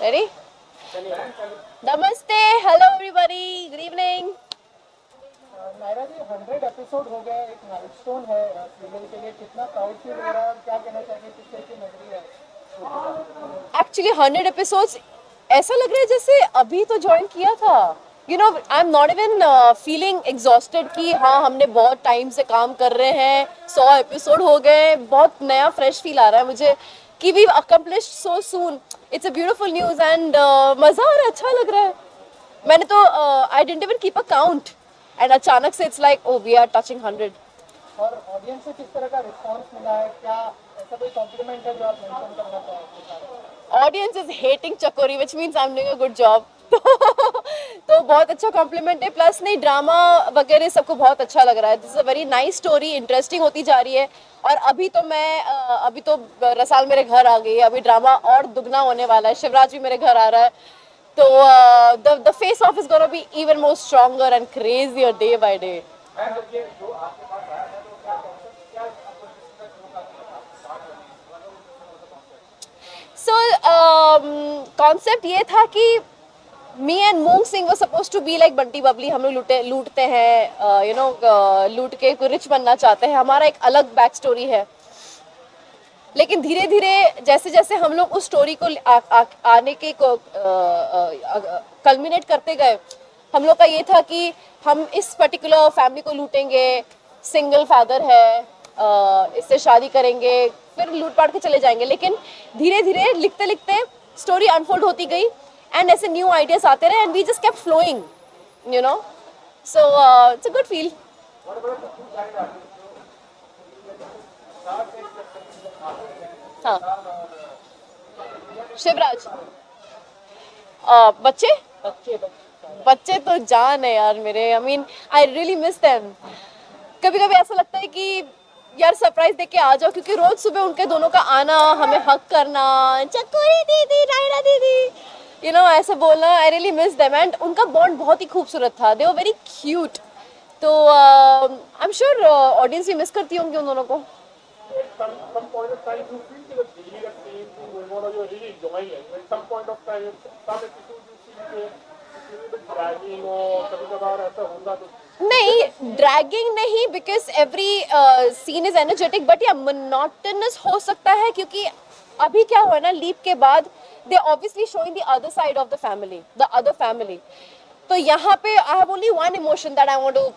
Ready? Namaste. Hello everybody. Good evening. Naira ji 100 episode हो गए, एक माइलस्टोन है सीरियल के लिए। कितना प्राउड फील हो रहा है, क्या कहना चाहिए, किस तरह की मेमोरी है? Actually 100 episodes ऐसा लग रहा है जैसे अभी तो ज्वाइन किया था. I am not even feeling exhausted कि हाँ हमने बहुत टाइम से काम कर रहे हैं, 100 एपिसोड हो गए. बहुत नया फ्रेश फील आ रहा है मुझे कि we accomplished so soon. It's a beautiful news and मज़ा आ रहा है, अच्छा लग रहा है. मैंने तो I didn't even keep a count and अचानक से it's like oh we are touching 100. और ऑडियंस से किस तरह का रिस्पांस मिला है? क्या ऐसा कोई कॉम्प्लीमेंट है जो आप मेंशन करना चाहेंगे? ऑडियंस इज हेटिंग चकोरी which means I am doing a good job. तो बहुत अच्छा कॉम्प्लीमेंट है. प्लस नहीं, ड्रामा वगैरह सबको बहुत अच्छा लग रहा है. This is a very nice story, interesting होती जा रही है. और अभी तो रसाल मेरे घर आ गई है. अभी ड्रामा और दुगना होने वाला है. शिवराज भी मेरे घर आ रहा है. तो the face off is gonna be even more stronger and crazier day by day. So concept ये था कि मी एंड मूंग सिंह वो suppose to be like Bunty Babli. हम लोग लूटते हैं, लूट के रिच बनना चाहते हैं. हमारा एक अलग बैक स्टोरी है. लेकिन धीरे धीरे जैसे जैसे हम लोग उस स्टोरी को आने के को कल्मिनेट करते गए, हम लोग का ये था कि हम इस पर्टिकुलर फैमिली को लूटेंगे. सिंगल फादर है, इससे शादी करेंगे, फिर लूट पाट के चले जाएंगे. लेकिन धीरे धीरे लिखते लिखते स्टोरी अनफोल्ड होती गई एंड ऐसे न्यू आइडियाज आते रहे and we just kept flowing, so it's a good feel. हाँ, शिवराज. बच्चे बच्चे तो जान है यार मेरे. I mean I really miss them. कभी कभी ऐसा लगता है कि यार सरप्राइज देके आ जाओ, क्योंकि रोज सुबह उनके दोनों का आना, हमें हक करना, चकोरी दीदी, नायरा दीदी, ऐसे बोलना. आई रियली मिस देम एंड उनका बॉन्ड बहुत ही खूबसूरत था. दे वर वेरी क्यूट. तो आई एम श्योर ऑडियंस भी मिस करती होंगी उन दोनों को. Some point of time you feel that the daily that same thing going on, or you're really enjoying it. At some point of time, some episodes you feel कि it's a little bit dragging, और कभी-कभार ऐसा होता तो नहीं, dragging नहीं, because every scene is energetic. But या monotonous हो सकता है क्योंकि अभी क्या हुआ ना, लीप के बाद they obviously showing the other side of the family, the other family. तो यहाँ पे I have only one emotion that I want to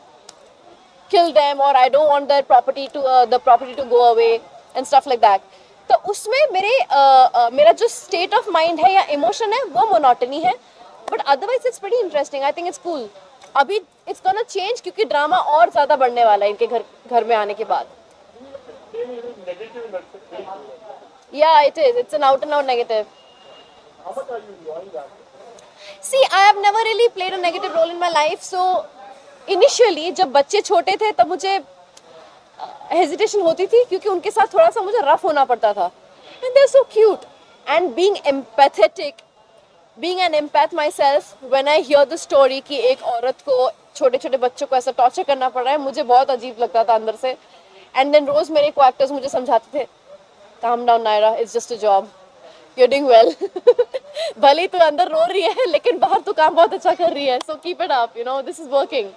kill them, or I don't want their property to go away and stuff like that. तो उसमें मेरा जो state of mind है या emotion है वो monotony है. But otherwise it's pretty interesting. I think it's cool. अभी it's gonna change क्योंकि ड्रामा और ज़्यादा बढ़ने वाला है इनके घर में आने के बाद. Yeah, it is. It's an out and out negative. how much are you enjoying that? See, I have never really played a negative role in my life. So initially जब बच्चे छोटे थे तब मुझे हेजिटेशन होती थी क्योंकि उनके साथ थोड़ा सा मुझे रफ होना पड़ता था. And they are so cute and being empathetic, being an empath myself, when I hear the story कि एक औरत को, छोटे छोटे बच्चों को ऐसा टॉर्चर करना पड़ रहा है, मुझे बहुत अजीब लगता था अंदर से. एंड देन रोज मेरे को एक्टर्स मुझे समझाते थे, calm down Naira, it's just a job, you are doing well. भले ही तू अंदर रो रही है लेकिन बाहर तू काम बहुत अच्छा कर रही है, so keep it up, this is working.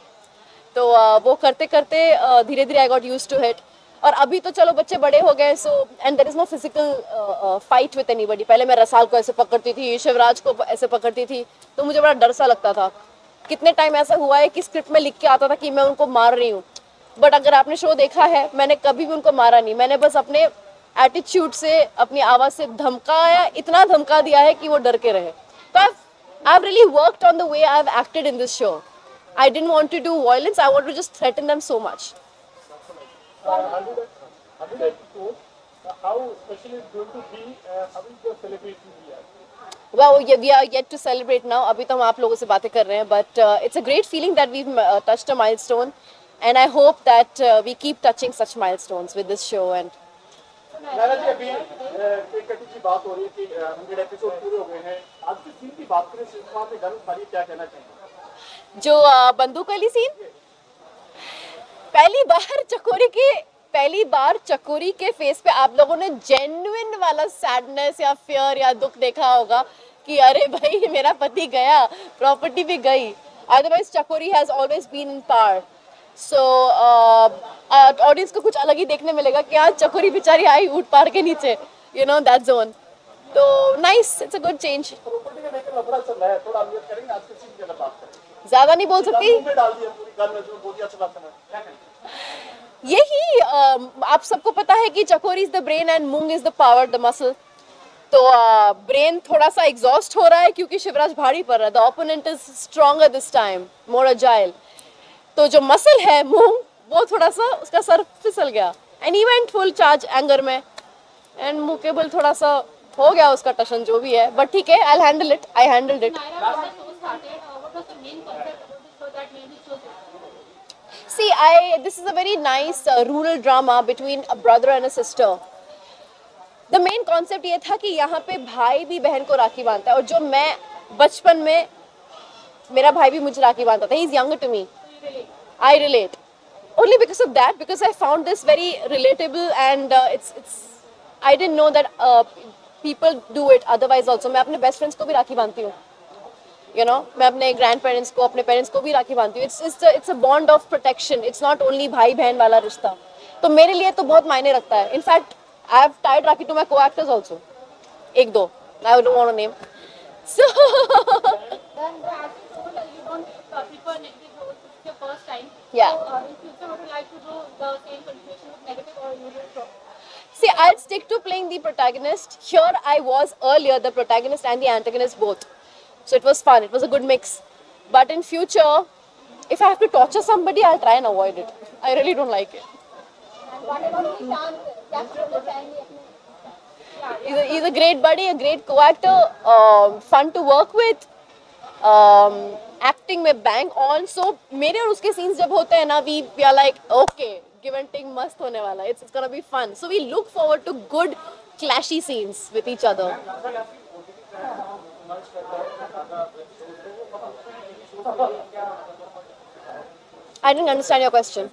तो वो करते करते धीरे धीरे I got use to it. और अभी तो चलो बच्चे बड़े हो गए, so and there is no physical fight with anybody. पहले मैं रसाल को ऐसे पकड़ती थी, शिवराज को ऐसे पकड़ती थी, तो मुझे बड़ा डर सा लगता था. कितने टाइम ऐसा हुआ है कि स्क्रिप्ट में लिख के आता था कि मैं उनको मार रही हूँ, बट अगर आपने शो देखा है मैंने कभी भी उनको मारा नहीं. मैंने बस अपने एटीट्यूड से, अपनी आवाज़ से धमकाया, इतना धमका दिया है कि वो डर के रहे. तो I have really worked on the way I have acted in this show. I didn't want to do violence. I wanted to just threaten them so much. 100 episodes, how special is going to be, how is the celebration be? Well, yeah, we are yet to celebrate now. अभी तो हम आप लोगों से बातें कर रहे हैं, but it's a great feeling that we've touched a milestone, and I hope that we keep touching such milestones with this show. And Naira जी, अभी एक कटी की बात हो रही है कि 100 एपिसोड पूरे हो गए हैं. आज की सीन की बात करें, सिनेमा में गर्म खाली क्या कहना चाहिए? जो बंदूक वाली सीन, पहली बार चकोरी के फेस पे आप लोगों ने जेन्युइन वाला सैडनेस या फियर या दुख देखा होगा कि अरे भाई मेरा पति गया, प्रॉपर्टी भी गई. Otherwise Chakori has always been in power. So audience को कुछ अलग ही देखने मिलेगा कि आज चकोरी बेचारी आई ऊट पार के नीचे, यू नो दैट जोन. तो nice, it's a good change. Property का लेकर लफड़ा चल रहा है, थोड़ा अवगत करेंगे आज के सीन की अगर बात करें. ज्यादा नहीं बोल सकती. मुंह में डाल दिया पूरी गन में जो बोलिया चला चला, क्या करें? यही आप सबको पता है कि चकोरी is the brain and moong is the power, the muscle. तो ब्रेन थोड़ा सा एग्जॉस्ट हो रहा है क्योंकि शिवराज भारी पड़ रहा है. The opponent is stronger this time, more agile. तो जो मसल है मूंग, वो थोड़ा सा उसका सर फिसल गया and he went full charge anger में. एंड मुकेबल थोड़ा सा हो गया उसका टशन जो भी है, बट ठीक है, I handle it. I handled it. See, this is a very nice rural drama between a brother and a sister. The main concept ये था कि यहाँ पे भाई भी बहन को राखी बांधता है, और जो मैं बचपन में, मेरा भाई भी मुझे राखी बांधता था. He is younger to me. I relate. Only because of that, because I found this very relatable and I didn't know that people do it otherwise also. मैं अपने best friends को भी राखी बांधती हूँ. You know, मैं अपने grand parents को, अपने पेरेंट्स को भी राखी बांधती हूँ. It's a bond of protection. It's not only भाई बहन वाला रिश्ता. तो मेरे लिए तो बहुत मायने रखता है. In fact I have tied rakhi to my co actors also. एक दो, I don't want to name. So See, I'll stick to playing the protagonist. Here I was earlier the protagonist and the antagonist both. So it was fun. It was a good mix. But in future, if I have to torture somebody, I'll try and avoid it. I really don't like it. He's a great buddy, a great co-actor, fun to work with. Acting में bang on. So मेरे और उसके scenes जब होते हैं ना, we are like, okay, give and take मस्त होने वाला. It's gonna be fun. So we look forward to good clashy scenes with each other. I didn't understand your question.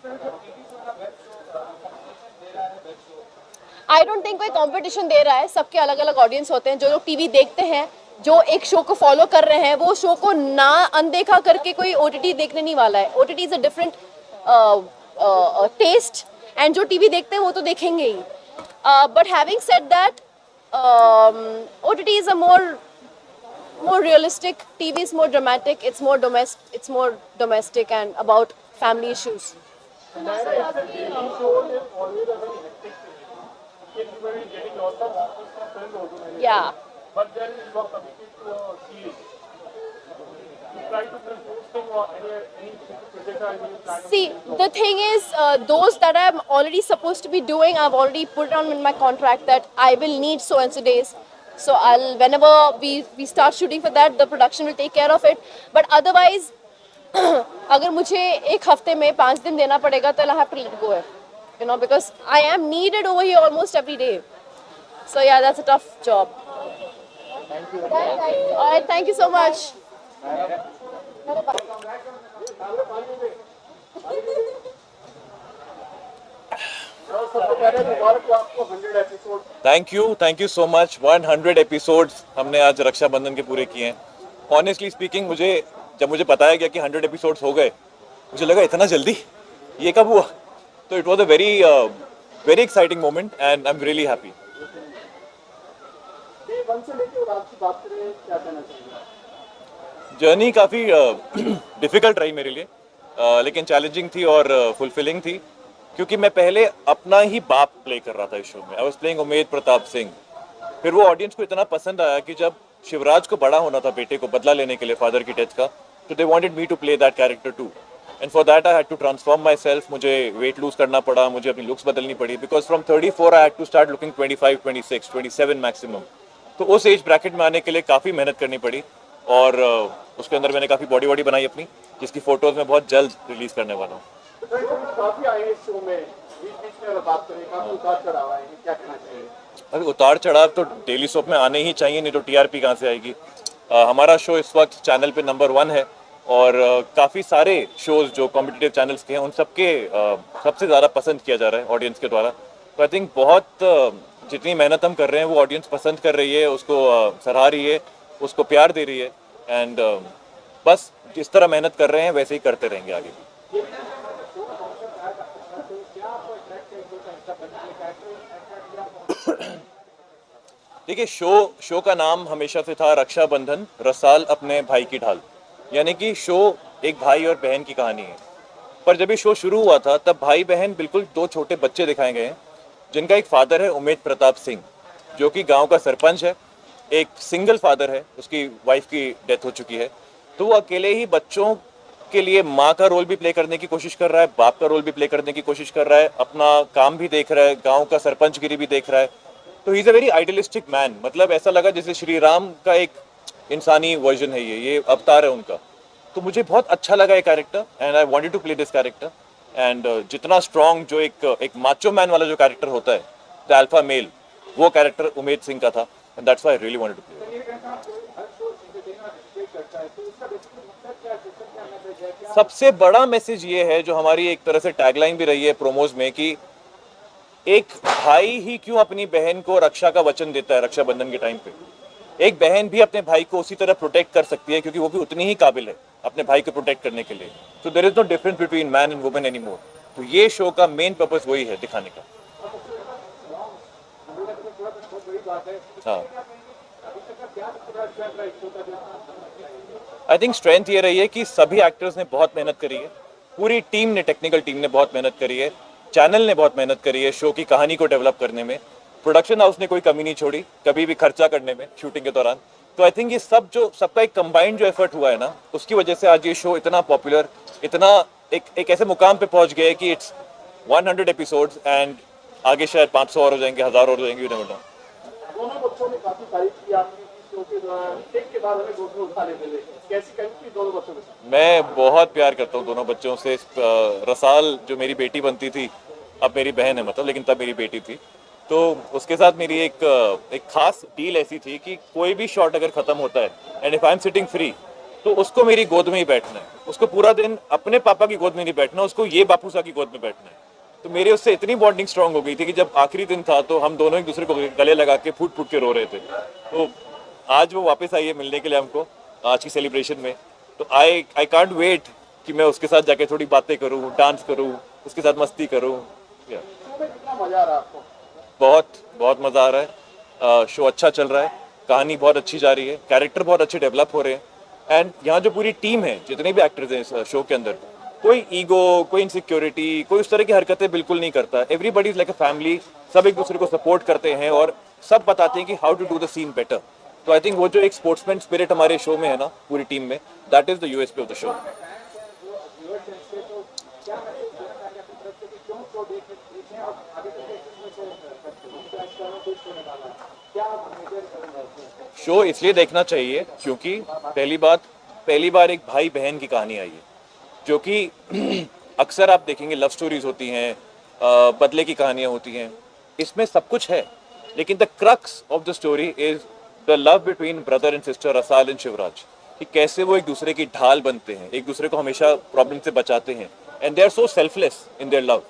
I don't think कोई competition दे रहा है. सबके अलग अलग audience होते हैं. जो लोग टीवी देखते हैं, जो एक शो को फॉलो कर रहे हैं, वो शो को ना अनदेखा करके कोई ओटीटी देखने नहीं वाला है. OTT is a different taste, and जो टीवी देखते हैं वो तो देखेंगे ही. But having said that, OTT is a more realistic. TV is more dramatic. It's more domestic and about family issues. Yeah. But then you are committed to a series. You try to bring those things or any project or any plan. See, the thing is, those that I'm already supposed to be doing, I've already put on in my contract that I will need so and so days. So whenever we start shooting for that, the production will take care of it. But otherwise, अगर मुझे एक हफ्ते में 5 दिन देना पड़ेगा, तो I'll have to let go it. You know, because I am needed over here almost every day. So yeah, that's a tough job. Thank you. All right, thank you so much. Thank you so much. 100 episodes हमने आज रक्षाबंधन के पूरे किए हैं. Honestly speaking, जब मुझे बताया गया कि 100 एपिसोड्स हो गए, मुझे लगा इतना जल्दी, ये कब हुआ? तो it was a very exciting moment and I am really happy. Journey काफ़ी डिफ़िकल्ट रही मेरे लिए, लेकिन चैलेंजिंग थी और फुलफिलिंग थी, क्योंकि मैं पहले अपना ही बाप प्ले कर रहा था इस शो में. I was playing Umed Pratap Singh. फिर वो ऑडियंस को इतना पसंद आया कि जब शिवराज को बड़ा होना था बेटे को बदला लेने के लिए फादर की डेथ का, तो they wanted me to play that character too. And for that I had to transform myself. मुझे वेट लूज करना पड़ा, मुझे अपनी लुक्स बदलनी पड़ी, because from 34 I had to start looking 25, 26, 27 maximum. तो उस एज ब्रैकेट में आने के लिए काफ़ी मेहनत करनी पड़ी, और उसके अंदर मैंने काफ़ी बॉडी बनाई अपनी, जिसकी फ़ोटोज़ मैं बहुत जल्द रिलीज़ करने वाला हूँ. काफी आए इस शो में, बीच में बात करें, काफी उतार चढ़ाव आए, क्या कहना चाहिए? अभी उतार चढ़ाव तो डेली सोप में आने ही चाहिए, नहीं तो टीआरपी कहाँ से आएगी. हमारा शो इस वक्त चैनल पे नंबर 1 है, और काफ़ी सारे शोज़ जो कॉम्पिटिटिव चैनल्स के हैं उन सबके सबसे ज़्यादा पसंद किया जा रहा है ऑडियंस के द्वारा. तो आई थिंक बहुत जितनी मेहनत हम कर रहे हैं वो ऑडियंस पसंद कर रही है, उसको सराह रही है, उसको प्यार दे रही है एंड बस जिस तरह मेहनत कर रहे हैं वैसे ही करते रहेंगे आगे भी। देखिए शो का नाम हमेशा से था रक्षाबंधन रसाल अपने भाई की ढाल, यानी कि शो एक भाई और बहन की कहानी है। पर जब ये शो शुरू हुआ था तब भाई बहन बिल्कुल दो छोटे बच्चे दिखाए गए हैं, जिनका एक फादर है उमेद प्रताप सिंह जो कि गांव का सरपंच है, एक सिंगल फादर है, उसकी वाइफ की डेथ हो चुकी है, तो वो अकेले ही बच्चों के लिए माँ का रोल भी प्ले करने की कोशिश कर रहा है, बाप का रोल भी प्ले करने की कोशिश कर रहा है, अपना काम भी देख रहा है, गांव का सरपंचगिरी भी देख रहा है। तो he is a very idealistic man, मतलब ऐसा लगा जैसे श्री राम का एक इंसानी वर्जन है, ये अवतार है उनका। तो मुझे बहुत अच्छा लगा ये character and I wanted to play this character and जितना स्ट्रॉन्ग जो एक माचो मैन वाला जो कैरेक्टर होता है, द अल्फा मेल, वो कैरेक्टर उमेद सिंह का था and that's why I really wanted to play. सबसे बड़ा मैसेज ये है जो हमारी एक तरह से टैगलाइन भी रही है प्रोमोज में कि एक भाई ही क्यों अपनी बहन को रक्षा का वचन देता है रक्षाबंधन के टाइम पे, एक बहन भी अपने भाई को उसी तरह प्रोटेक्ट कर सकती है क्योंकि वो भी उतनी ही काबिल है अपने भाई को प्रोटेक्ट करने के लिए। So there is no difference between man and women any more. तो ये शो का मेन पर्पस वही है दिखाने का। हाँ, आई थिंक स्ट्रेंथ ये रही है कि सभी एक्टर्स ने बहुत मेहनत करी है, पूरी टीम ने, टेक्निकल टीम ने बहुत मेहनत करी है, चैनल ने बहुत मेहनत करी है शो की कहानी को डेवलप करने में, प्रोडक्शन हाउस ने कोई कमी नहीं छोड़ी कभी भी खर्चा करने में शूटिंग के दौरान। तो आई थिंक ये सब जो सबका एक कंबाइंड जो एफर्ट हुआ है ना, उसकी वजह से आज ये शो इतना पॉपुलर, इतना एक ऐसे मुकाम पे पहुंच गया है कि इट्स 100 एपिसोड्स एंड आगे शायद 500 और हो जाएंगे, 1000 और हो जाएंगे, यू नेवर नो। दोनों बच्चों ने काफी तारीफ की आपकी शो के दौरान, टेक के बाद हमें दोनों उठा लेते थे, कैसी केमिस्ट्री दोनों बच्चों के साथ? मैं बहुत प्यार करता हूँ दोनों बच्चों से। रसाल जो मेरी बेटी बनती थी, अब मेरी बहन है मतलब, लेकिन तब मेरी बेटी थी, तो उसके साथ मेरी एक खास डील ऐसी थी कि कोई भी शॉट अगर खत्म होता है and if I am sitting free तो उसको मेरी गोद में ही बैठना है, उसको पूरा दिन अपने पापा की गोद में नहीं बैठना, उसको ये बापूसा की गोद में बैठना है। तो मेरे उससे इतनी बॉन्डिंग स्ट्रांग हो गई थी कि जब आखिरी दिन था तो हम दोनों एक दूसरे को गले लगा के फूट फूट के रो रहे थे। तो आज वो वापस आई है मिलने के लिए हमको आज की सेलिब्रेशन में, तो आई कांट वेट कि मैं उसके साथ जाके थोड़ी बातें करूँ, डांस करूँ, उसके साथ मस्ती करूँ। कितना मजा आ रहा है आपको? बहुत बहुत मज़ा आ रहा है, शो अच्छा चल रहा है, कहानी बहुत अच्छी जा रही है, कैरेक्टर बहुत अच्छे डेवलप हो रहे हैं एंड यहाँ जो पूरी टीम है, जितने भी एक्टर्स हैं इस शो के अंदर, कोई ईगो, कोई इनसिक्योरिटी, कोई उस तरह की हरकतें बिल्कुल नहीं करता। Everybody is like a family, सब एक दूसरे को सपोर्ट करते हैं और सब बताते हैं कि how to do the scene better. तो आई थिंक वो जो एक स्पोर्ट्समैन स्पिरिट हमारे शो में है ना, पूरी टीम में, that is the USP of the show. Show इसलिए देखना चाहिए क्योंकि पहली बार एक भाई बहन की कहानी आई है, जो कि अक्सर आप देखेंगे लव स्टोरीज होती हैं, बदले की कहानियां होती हैं, इसमें सब कुछ है, लेकिन the crux of the story is the love between brother and sister Rasal and Shivraj, कि कैसे वो एक दूसरे की ढाल बनते हैं, एक दूसरे को हमेशा प्रॉब्लम से बचाते हैं and they are so selfless in their love.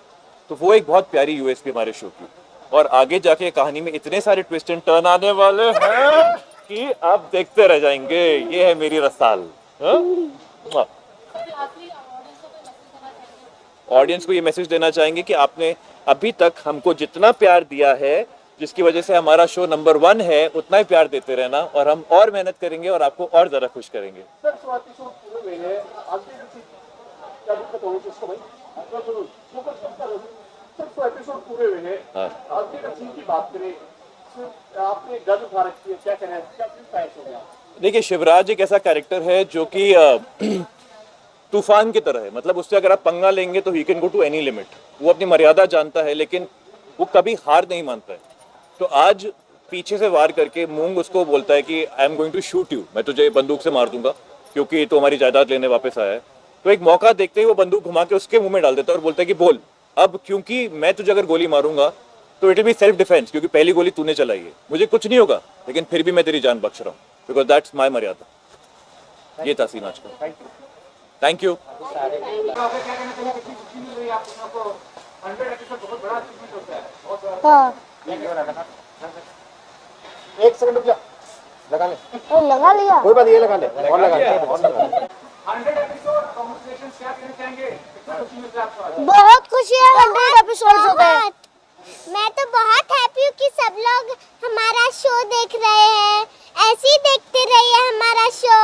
तो वो एक बहुत प्यारी यूएसपी हमारे शो की, और आगे जाके कहानी में इतने सारे ट्विस्ट एंड टर्न आने वाले हैं कि आप देखते रह जाएंगे। ये है मेरी रसाल। ऑडियंस को ये मैसेज देना चाहेंगे कि आपने अभी तक हमको जितना प्यार दिया है, जिसकी वजह से हमारा शो नंबर 1 है, उतना ही प्यार देते रहना और हम और मेहनत करेंगे और आपको और ज्यादा खुश करेंगे। सर स्वाति शो पूरे हुए हैं, आज भी किसी क्या दिक्कत हो रही है उसको भाई? सर स्वाति शो पूरे हुए हैं, आज भी किसी की बात करें, आपने गन उठा रखी है, क्या कहना है, क्या फैस हो गया? देखिए, शिवराज एक ऐसा कैरेक्टर है जो कि तूफान की तरह है, मतलब उससे अगर आप पंगा लेंगे तो he can go to any limit. वो अपनी मर्यादा जानता है, लेकिन वो कभी हार नहीं मानता है। तो आज पीछे से वार करके मूंग उसको बोलता है कि I am going to shoot you, मैं तुझे बंदूक से मार दूंगा क्योंकि तो हमारी जायदाद लेने वापस आया है। तो एक मौका देखते ही वो बंदूक घुमा के उसके मुंह में डाल देता है और बोलता है कि बोल अब, क्योंकि मैं तुझे अगर गोली मारूंगा तो it will be self defence, क्योंकि पहली गोली तूने चलाई है, मुझे कुछ नहीं होगा लेकिन फिर भी मैं तेरी जान बख्श रहा हूँ, बिकॉज दैट्स माई मर्यादा। ये था सीन आज का। Thank you. एक सेकंड रुक जा। लगा ले, लगा लिया। कोई बात, ये लगा ले, और लगा ले, और लगा ले। 100 एपिसोड, कांग्रेचुलेशंस, क्या कहना चाहेंगे? कितना खुशी मिलता है आपको? बहुत खुशी है, 100 एपिसोड हो गए। मैं तो बहुत हैप्पी हूँ कि सब लोग हमारा शो देख रहे हैं। ऐसे ही देखते रहिए हमारा शो।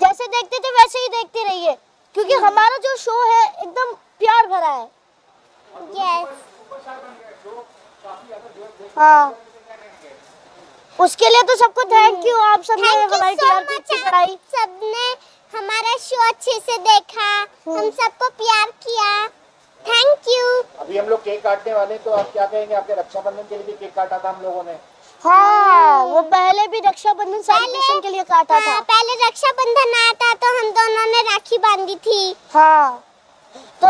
जैसे देखते थे वैसे ही देखते रहिए, क्योंकि हमारा जो शो है एकदम प्यार भरा है। यस, हाँ, उसके लिए तो सबको थैंक यू। आप सबने थैंक यू हमारी सो टीआरपी मच। की बढ़ाई। सबने हमारा शो अच्छे से देखा, हम सबको प्यार किया। Thank you. अभी हम लोग केक काटने वाले हैं, तो आप क्या कहेंगे? आपके रक्षाबंधन के लिए भी केक काटा था हम लोगों ने। हाँ, वो पहले भी रक्षाबंधन सेलिब्रेशन के लिए काटा था। पहले रक्षाबंधन आया था तो हम दोनों ने राखी बांधी थी। हाँ, तो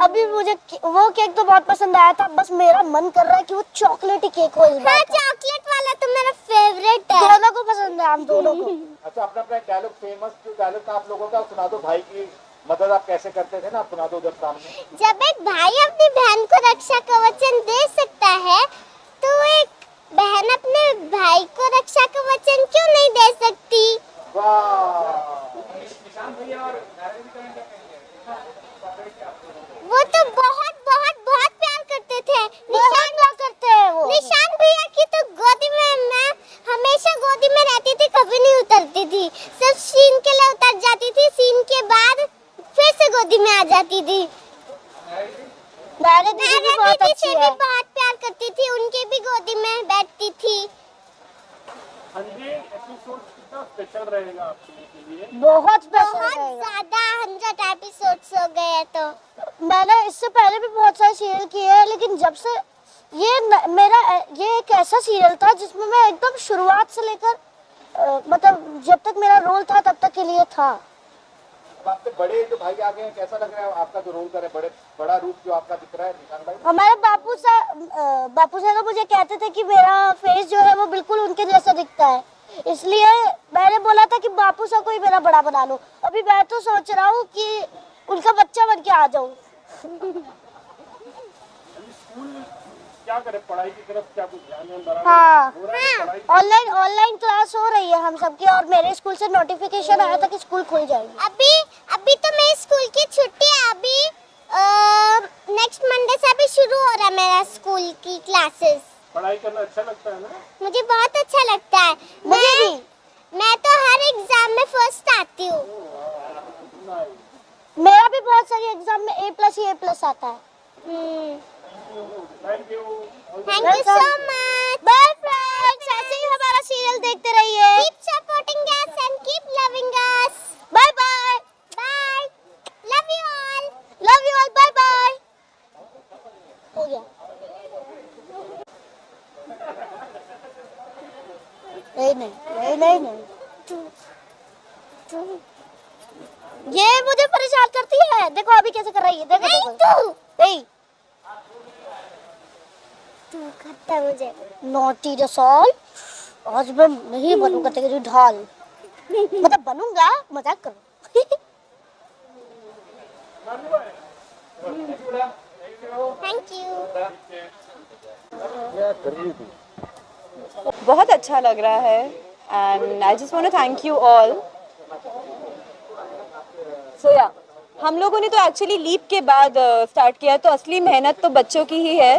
अभी मुझे वो केक तो बहुत पसंद आया था, बस मेरा मन कर रहा है कि वो चॉकलेटी केक हो इस बार हाँ, का। चॉकलेट वाला तो मेरा फेवरेट है। दोनों को पसंद है, हम दोनों को। अच्छा, अपना अपना डायलॉग, फेमस जो डायलॉग था आप लोगों का, सुना दो। भाई की मदद आप कैसे करते थे ना, आप सुना दो उधर सामने। जब एक भाई अपनी बहन को रक्षा कवचन दे सकता है, तो एक बहन अपने भाई को रक्षा कवचन क्यों नहीं दे सकती? वाह, निशांत भैया और नारायण का क्या कहेंगे? वो तो बहुत बहुत बहुत प्यार करते थे। निशान क्या करते हैं वो? निशान भैया की तो गोदी में मैं हमेशा गोदी में रहती थी, कभी नहीं उतरती थी। सिर्फ सीन के लिए उतर जाती थी, सीन के बाद फिर से गोदी में आ जाती थी। नारे दीदी भी बहुत दीदी अच्छी से भी है। बहुत प्यार करती थी, उनके भी गोदी में बैठती थी। 100 एपिसोड कितना स्पेशल रहेगा आपके लिए? बहुत स्पेशल बहुत रहेगा। ज्यादा 100 एपिसोड्स हो गए हैं तो। मैंने इससे पहले भी बहुत सारे सीरियल किए हैं, लेकिन जब से मेरा ये एक ऐसा सीरियल था जिसमें मैं एकदम शुरुआत से लेकर मतलब जब तक मेरा रोल था तब तक के लिए था। अब आपसे बड़े जो भाई आ गए हैं, कैसा लग रहा है आपका जो रोल करे? बड़ा रूप जो आपका दिख रहा है निशान भाई। हमारे बापू साहब तो मुझे कहते थे कि मेरा फेस जो है वो बिल्कुल उनके जैसा दिखता है, इसलिए मैंने बोला था कि बापू साहब को ही मेरा बड़ा बना लो। अभी मैं तो सोच रहा हूँ कि उनका बच्चा बन के आ जाऊँ। स्कूल क्या करे, पढ़ाई की तरफ क्या कुछ ध्यान बराबर हाँ, हो रहा है? पढ़ाई ऑनलाइन क्लास हो रही है हम सबकी, और मेरे स्कूल से नोटिफिकेशन आया था कि स्कूल खुल जाएगी। अभी तो मेरे स्कूल की छुट्टी है। अभी नेक्स्ट मंडे से अभी शुरू हो रहा है मेरा स्कूल की क्लासेस। पढ़ाई करना अच्छा लगता है ना? मुझे बहुत अच्छा लगता है। मुझे भी। मैं तो हर एग्जाम में फर्स्ट आती हूँ। मेरा भी बहुत सारे एग्जाम में A+ आता है। Thank you. Thank you so much. Bye friends, ऐसे ही हमारा सीरियल देखते रहिए। Keep supporting us and keep loving us. Bye bye. Bye. Love you all. Love you all. Bye bye. हो गया। नहीं। ये मुझे परेशान करती है। देखो अभी कैसे कर रही है। देखो नहीं तू करता मुझे। नॉटी रसोल, आज मैं नहीं बनूंगा तेरी ढाल। मतलब बनूंगा, मजाक करो। Thank you. बहुत अच्छा लग रहा है and I just want to thank you all. So yeah हम लोगों ने तो एक्चुअली लीप के बाद स्टार्ट किया, तो असली मेहनत तो बच्चों की ही है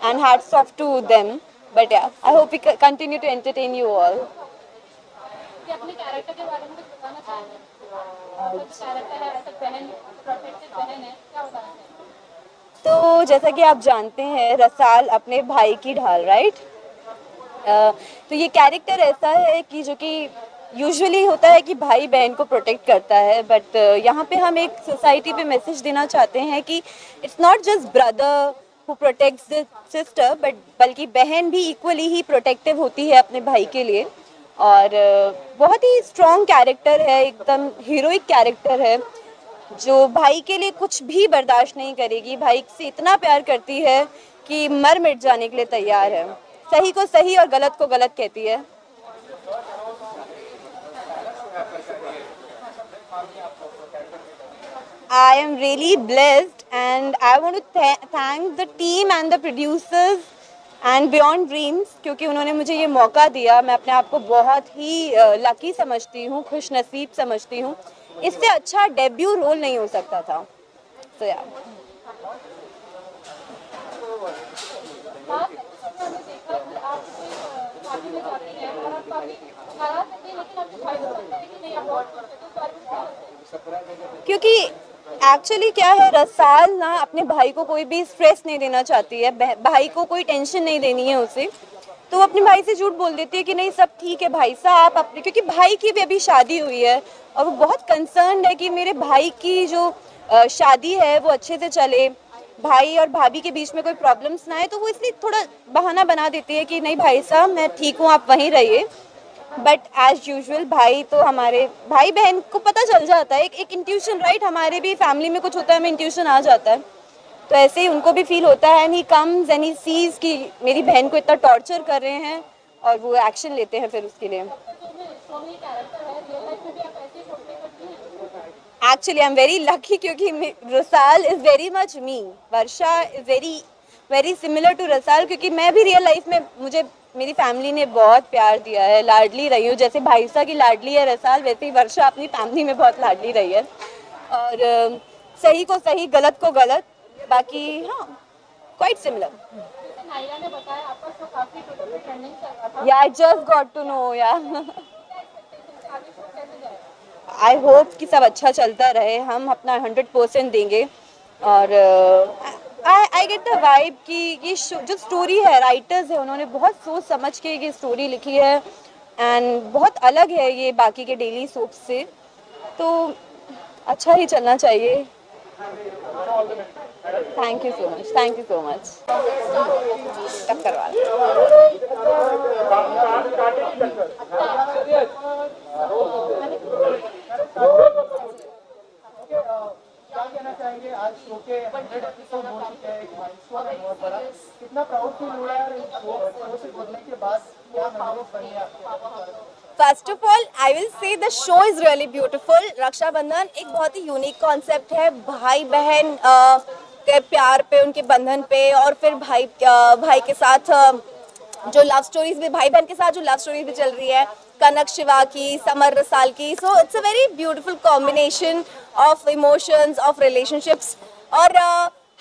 and hats off to them. But yeah I hope we continue to entertain you all. अपने कैरेक्टर के बारे में कुछ बताना चाहेंगे? कुछ कैरेक्टर है ऐसा, बहन प्रोटेक्टेड बहन है, क्या बताना चाहेंगे? तो जैसा कि आप जानते हैं, रसाल अपने भाई की ढाल, राइट? तो ये कैरेक्टर ऐसा है कि जो कि यूजुअली होता है कि भाई बहन को प्रोटेक्ट करता है, बट यहाँ पे हम एक सोसाइटी पे मैसेज देना चाहते हैं कि it's not just brother who protects the sister, but बल्कि बहन भी इक्वली ही प्रोटेक्टिव होती है अपने भाई के लिए। और बहुत ही स्ट्रॉन्ग कैरेक्टर है, एकदम हीरोइक कैरेक्टर है, जो भाई के लिए कुछ भी बर्दाश्त नहीं करेगी, भाई से इतना प्यार करती है कि मर मिट जाने के लिए तैयार है, सही को सही और गलत को गलत कहती है। I am really blessed and I want to thank the team and the producers and beyond dreams, क्योंकि उन्होंने मुझे ये मौका दिया। मैं अपने आप को बहुत ही लकी समझती हूँ, खुश नसीब समझती हूँ। इससे अच्छा डेब्यू रोल नहीं हो सकता था। तो या लास्ट एपिसोड में हमने देखा कि आप कोई शादी में जाती हैं और आप काफी नाराज रहती हैं, लेकिन आपको फायदा होता है कि नहीं आप बहुत खुश हैं, तो इस बारे में क्या बताएं? क्योंकि एक्चुअली क्या है, रसाल ना अपने भाई को कोई भी स्ट्रेस नहीं देना चाहती है, भाई को कोई टेंशन नहीं देनी है उसे, तो वो अपने भाई से झूठ बोल देती है कि नहीं सब ठीक है भाई साहब अपने, क्योंकि भाई की भी अभी शादी हुई है और वो बहुत कंसर्न है कि मेरे भाई की जो शादी है वो अच्छे से चले, भाई और भाभी के बीच में कोई प्रॉब्लम्स ना आए, तो वो इसलिए थोड़ा बहाना बना देती है कि नहीं भाई साहब मैं ठीक हूँ आप वहीं रहिए। बट एज यूजुअल भाई तो हमारे भाई बहन को पता चल जाता है, एक इंट्यूशन राइट, हमारे भी फैमिली में कुछ होता है हमें इंट्यूशन आ जाता है, तो ऐसे ही उनको भी फील होता है। And he comes and he sees कि मेरी बहन को इतना टॉर्चर कर रहे हैं और वो एक्शन लेते हैं फिर उसके लिए। Actually I am very lucky क्योंकि Rasal is very much me, Varsha is very very similar to Rasal, क्योंकि मैं भी रियल लाइफ में मुझे मेरी फैमिली ने बहुत प्यार दिया है, लाडली रही हूँ। जैसे भाईसा की लाडली है रसाल, वैसे ही वर्षा अपनी फैमिली में बहुत लाडली रही है। और सही को सही, गलत को गलत, बाकी हाँ क्वाइट सिमिलर। नायरा ने बताया आपका शो काफी ट्रेंडिंग चल रहा था। Yeah I just got to know yeah आगे शो कैसे जाएगा? आई होप कि सब अच्छा चलता रहे, हम अपना 100% देंगे। और आई गेट द वाइब कि ये जो स्टोरी है, राइटर्स है उन्होंने बहुत सोच समझ के ये स्टोरी लिखी है एंड बहुत अलग है ये बाकी के डेली सोप से, तो अच्छा ही चलना चाहिए। Thank you so much, thank you so much. टक्कर वाला क्या कहना चाहेंगे? आज शो के 100 एपिसोड हो चुके हैं, एक माइलस्टोन है बहुत बड़ा। कितना प्राउड फील हो रहा है शो से जुड़ने के बाद? क्या मेमोरीज बनी है आपके? First of all I will say the show is really beautiful. Rakshabandhan एक बहुत ही यूनिक कॉन्सेप्ट है, भाई बहन के प्यार पे, उनके बंधन पे, और फिर भाई के साथ जो लव स्टोरीज भी, भाई बहन के साथ जो लव स्टोरीज भी चल रही है, कनक शिवा की, समर रसाल की, सो it's a very beautiful combination of emotions, of relationships. और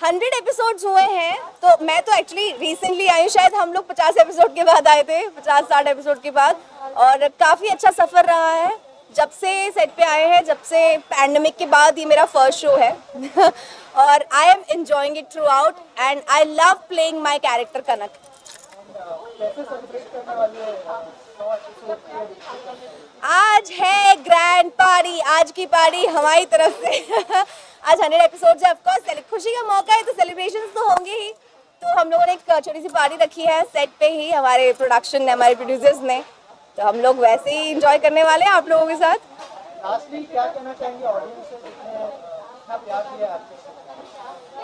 100 एपिसोड्स हुए हैं, तो मैं तो एक्चुअली रिसेंटली आई हूँ, शायद हम लोग 50 एपिसोड के बाद आए थे, 50-60 एपिसोड के बाद, और काफ़ी अच्छा सफ़र रहा है जब से सेट पे आए हैं, जब से पैंडमिक के बाद ये मेरा फर्स्ट शो है और I am enjoying it throughout and I love playing my character Kanak. आज है ग्रैंड पार्टी, आज की पार्टी हमारी तरफ से आज 100 एपिसोड है, ऑफकोर्स खुशी का मौका है तो सेलिब्रेशंस तो होंगे ही, तो हम लोगों ने एक छोटी सी पार्टी रखी है सेट पे ही, हमारे प्रोडक्शन ने, हमारे प्रोड्यूसर्स ने, तो हम लोग वैसे ही इंजॉय करने वाले हैं आप लोगों के साथ। लास्टली क्या कहना चाहेंगे ऑडियंस से, जितने इतना प्यार दिया आपके?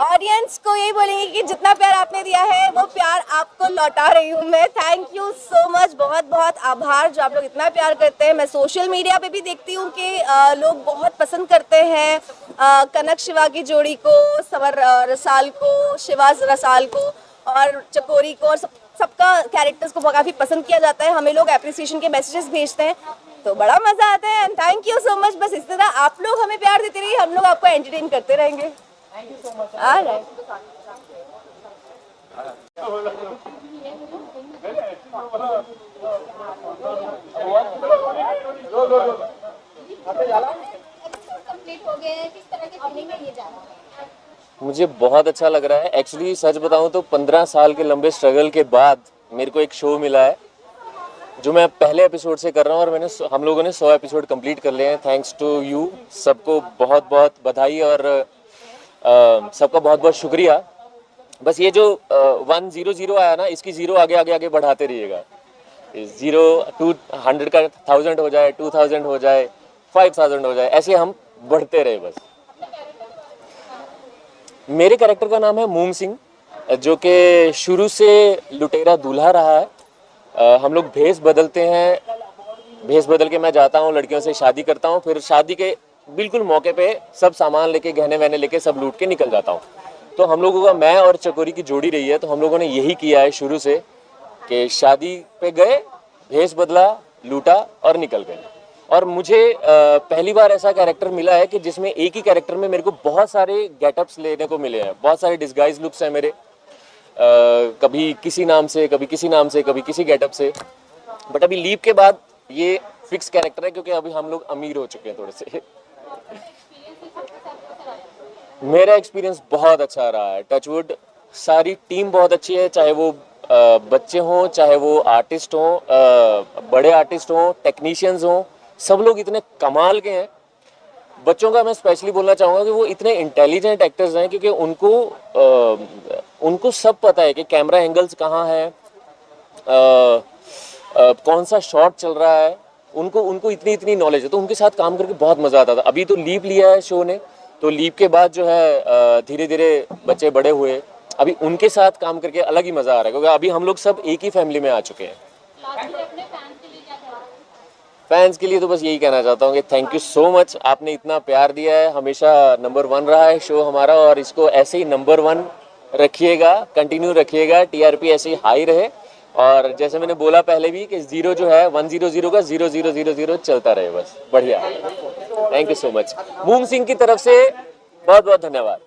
ऑडियंस को यही बोलेंगे कि जितना प्यार आपने दिया है वो प्यार आपको लौटा रही हूँ मैं। थैंक यू सो मच, बहुत बहुत आभार जो आप लोग इतना प्यार करते हैं। मैं सोशल मीडिया पे भी देखती हूँ कि लोग बहुत पसंद करते हैं कनक शिवा की जोड़ी को, समर रसाल को, शिवा रसाल को और चकोरी को, और सबका कैरेक्टर्स को काफ़ी पसंद किया जाता है। हमें लोग एप्रिसिएशन के मैसेजेस भेजते हैं तो बड़ा मज़ा आता है and thank you so much. बस इस तरह आप लोग हमें प्यार देते रहिए, हम लोग आपको एंटरटेन करते रहेंगे। Thank you so much. Alright. Complete हो गए हैं, किस तरह की फीलिंग है ये जाना? मुझे बहुत अच्छा लग रहा है। एक्चुअली सच बताऊं तो 15 साल के लंबे स्ट्रगल के बाद मेरे को एक शो मिला है जो मैं पहले एपिसोड से कर रहा हूँ, और हम लोगों ने 100 एपिसोड कंप्लीट कर लिए हैं। थैंक्स टू यू, सबको बहुत बहुत बधाई और सबका बहुत बहुत शुक्रिया। बस ये जो 100 आया ना, इसकी 0 आगे आगे आगे बढ़ाते रहिएगा। 0 200 का 1000 हो जाए, 2000 हो जाए, 5000 हो जाए, ऐसे हम बढ़ते रहे बस। मेरे कैरेक्टर का नाम है मूम सिंह, जो कि शुरू से लुटेरा दूल्हा रहा है। हम लोग भेष बदलते हैं, भेष बदल के मैं जाता हूँ, लड़कियों से शादी करता हूँ, फिर शादी के बिल्कुल मौके पे सब सामान लेके, गहने वहने लेके सब लूट के निकल जाता हूँ। तो हम लोगों का, मैं और चकोरी की जोड़ी रही है, तो हम लोगों ने यही किया है शुरू से कि शादी पे गए, भेष बदला, लूटा और निकल गए। और मुझे पहली बार ऐसा कैरेक्टर मिला है कि जिसमें एक ही कैरेक्टर में मेरे को बहुत सारे गेटअप्स लेने को मिले हैं, बहुत सारे डिस्गाइज लुक्स हैं मेरे, कभी किसी नाम से, कभी किसी नाम से, कभी किसी गेटअप से। बट अभी लीप के बाद ये फिक्स कैरेक्टर है, क्योंकि अभी हम लोग अमीर हो चुके हैं थोड़े से। मेरा एक्सपीरियंस बहुत अच्छा रहा है, टचवुड। सारी टीम बहुत अच्छी है, चाहे वो बच्चे हों, चाहे वो आर्टिस्ट हों, बड़े आर्टिस्ट हों, टेक्नीशियंस हों, सब लोग इतने कमाल के हैं। बच्चों का मैं स्पेशली बोलना चाहूँगा कि वो इतने इंटेलिजेंट एक्टर्स हैं, क्योंकि उनको सब पता है कि कैमरा एंगल्स कहाँ है, कौन सा शॉट चल रहा है, उनको इतनी नॉलेज है, तो उनके साथ काम करके बहुत मज़ा आता था। अभी तो लीप लिया है शो ने, तो लीप के बाद जो है धीरे धीरे बच्चे बड़े हुए, अभी उनके साथ काम करके अलग ही मज़ा आ रहा है, क्योंकि अभी हम लोग सब एक ही फैमिली में आ चुके हैं। फैंस के लिए तो बस यही कहना चाहता हूँ कि थैंक यू सो मच, आपने इतना प्यार दिया है, हमेशा नंबर 1 रहा है शो हमारा, और इसको ऐसे ही नंबर 1 रखिएगा, कंटिन्यू रखिएगा, टीआरपी ऐसे ही हाई रहे। और जैसे मैंने बोला पहले भी कि 0 जो है 100 का 0000 चलता रहे, बस बढ़िया। Thank you so much. Moong Singh की तरफ से बहुत बहुत धन्यवाद।